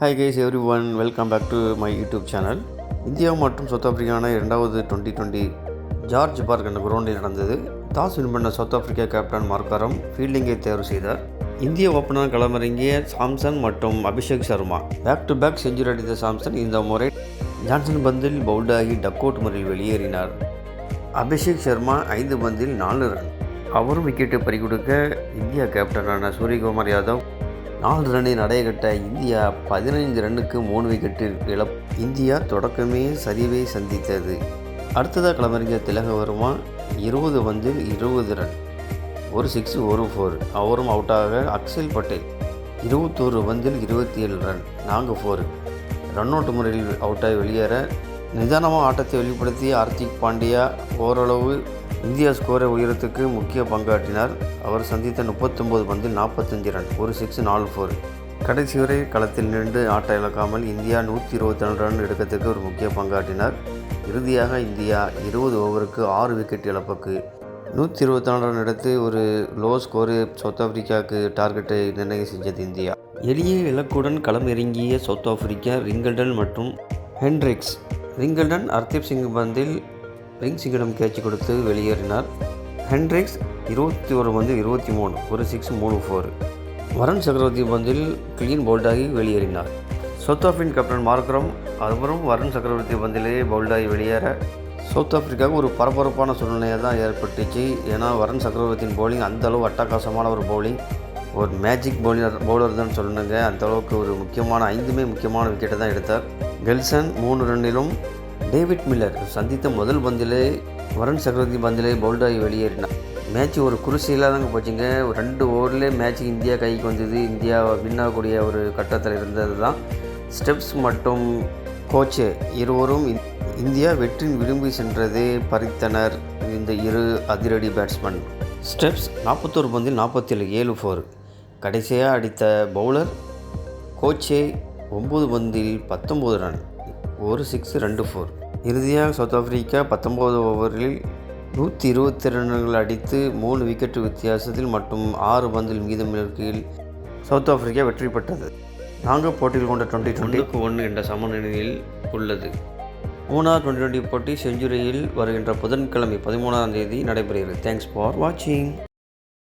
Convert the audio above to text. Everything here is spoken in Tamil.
Hi guys everyone, welcome back to my YouTube channel. India மற்றும் சவுத் ஆஃப்ரிக்கான 2020 ஜார்ஜ் பார்க் என்ற கிரவுண்டில் நடந்தது. டாஸ் வின் பண்ண சவுத் ஆஃப்ரிக்கா கேப்டன் மார்க்கரம் ஃபீல்டிங்கை தேர்வு செய்தார். இந்திய ஓப்பனர் களமிறங்கிய சாம்சன் மற்றும் Abhishek Sharma back to back century அடித்த சாம்சன் இந்த முறை ஜான்சன் பந்தில் பவுல்டாகி டக் அவுட் முறையில் வெளியேறினார். அபிஷேக் சர்மா 5 பந்தில் 4 ரன். அவரும் விக்கெட்டை பறிகொடுக்க இந்தியா கேப்டனான சூரியகுமார் யாதவ் 4 ரன்னை நடைகட்ட இந்தியா 15 ரன்னுக்கு 3 விக்கெட்டில் இழப்பு. இந்தியா தொடக்கமே சரிவை சந்தித்தது. அடுத்ததாக களமிறங்கிய திலகவர்மா 20 பந்தில் 20 ரன், ஒரு 6 ஒரு 4. அவரும் அவுட்டாக அக்ஷல் பட்டேல் 21 பந்தில் 27 ரன், 4 4. ரன் அவுட் முறையில் அவுட்டாகி வெளியேற நிதானமாக ஆட்டத்தை வெளிப்படுத்திய ஹார்திக் பாண்டியா ஓரளவு இந்தியா ஸ்கோரை உயரத்துக்கு முக்கிய பங்காற்றினார். அவர் சந்தித்த 39 பந்தில் 45 ரன், ஒரு 6 4 4. கடைசி வரை களத்தில் நின்று ஆட்ட இழக்காமல் இந்தியா 124 ரன் எடுக்கிறதுக்கு ஒரு முக்கிய பங்காற்றினார். இறுதியாக இந்தியா 20 ஓவருக்கு 6 விக்கெட் இழப்புக்கு 124 ரன் எடுத்து ஒரு லோ ஸ்கோரு சவுத் ஆஃப்ரிக்காவுக்கு டார்கெட்டை நிர்ணயம் செஞ்சது இந்தியா. எளிய இலக்குடன் களம் இறங்கிய சவுத் ஆஃப்ரிக்கா ரிங்கல்டன் மற்றும் ஹென்ட்ரிக்ஸ். ரிங்கல்டன் ஹர்தீப் சிங் பந்தில் ரிங் சிங்கிடம் கேட்ச் கொடுத்து வெளியேறினார். ஹென்ட்ரிக்ஸ் 21 பந்தில் 23, ஒரு 6 3 4. வருண் சக்கரவர்த்தி பந்தில் கிளீன் பவுல்டாகி வெளியேறினார். சவுத் ஆஃப்ரிக்கன் கேப்டன் மார்க்கரம் அதுபுறம் வருண் சக்கரவர்த்தி பந்திலேயே பவுல்டாகி வெளியேற சவுத் ஆஃப்ரிக்காவுக்கு ஒரு பரபரப்பான சூழ்நிலையை தான் ஏற்பட்டுச்சு. ஏன்னா வருண் சக்கரவர்த்தியின் பவுலிங் அந்தளவு அட்டகாசமான ஒரு பவுலிங், ஒரு மேஜிக் பவுலர் தான் சொல்லணுங்க. அந்தளவுக்கு ஒரு முக்கியமான விக்கெட்டை தான் எடுத்தார். கெல்சன் 3 ரன்னிலும் டேவிட் மில்லர் சந்தித்த முதல் பந்திலே வருண் சக்கரவர்த்தி பந்திலே பவுல்டாகி வெளியேறினார். மேட்ச் ஒரு குருசியிலாக தாங்க போச்சுங்க. 2 ஓவர்லேயே மேட்ச் இந்தியா கைக்கு வந்தது. இந்தியா வின் ஆகக்கூடிய ஒரு கட்டத்தில் இருந்தது தான். ஸ்டெப்ஸ் மற்றும் கோச்சே இருவரும் இந்தியா வெற்றி விரும்பி சென்றதை பறித்தனர் இந்த இரு அதிரடி பேட்ஸ்மேன். ஸ்டெப்ஸ் 41 பந்தில் 47, 7 4. கடைசியாக அடித்த பவுலர் கோச்சே 9 பந்தில் 19 ரன், ஒரு 6 2 4. இறுதியாக சவுத் ஆஃப்ரிக்கா 19 ஓவரில் 122 ரன்கள் அடித்து 3 விக்கெட் வித்தியாசத்தில் மற்றும் 6 பந்தில் மீதம் இருக்கையில் சவுத் ஆஃப்ரிக்கா வெற்றி பெற்றது. நாங்கள் போட்டியில் கொண்ட 20-1 என்ற சமநிலையில் உள்ளது. 3வது 2020 போட்டி செஞ்சுரியில் வருகின்ற புதன்கிழமை 13ஆம் தேதி நடைபெறுகிறது. தேங்க்ஸ் ஃபார் வாட்சிங்.